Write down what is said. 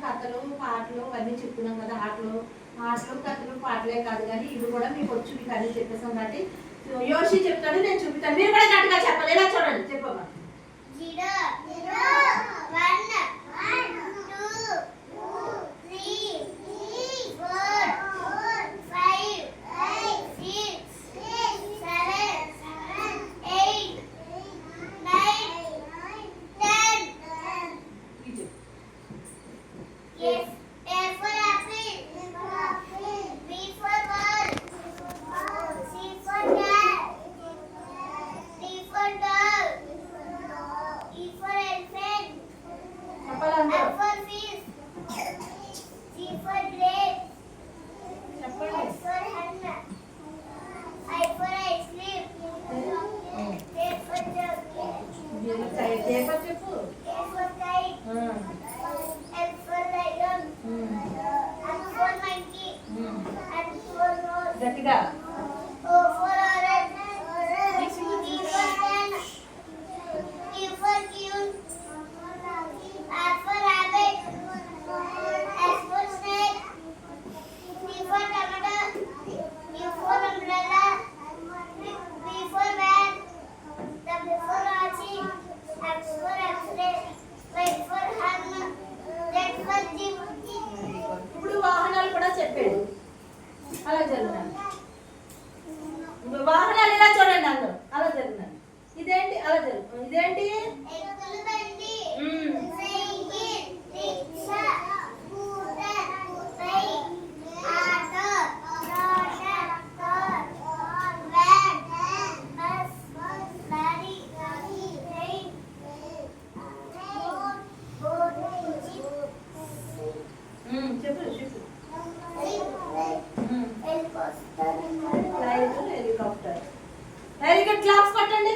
కథలు పాటలు అన్నీ చెప్తున్నాం కదా. ఆటలు కథలు పాటలే కాదు కానీ ఇవి కూడా మీకు వచ్చు, మీకు అన్నీ చెప్పేసాం కాబట్టి యోషి చెప్తాడు, నేను చూపిస్తాను. మీరు కూడా గట్టిగా చెప్పాలి. ఇలా చూడండి, చెప్పమ్మా. గట్టిగా ఇప్పుడు వాహనాలు కూడా చెప్పాడు. అలా జరుగుతుంది. వాహనాలు ఇలా చూడండి, అందరూ అలా జరుగుతుంది. ఇదేంటి అలా జరుగుతుంది? ఇదేంటి? చెప్పు చెప్పు. హెలికాప్టర్. వెరీ గుడ్, క్లాప్స్ కొట్టండి.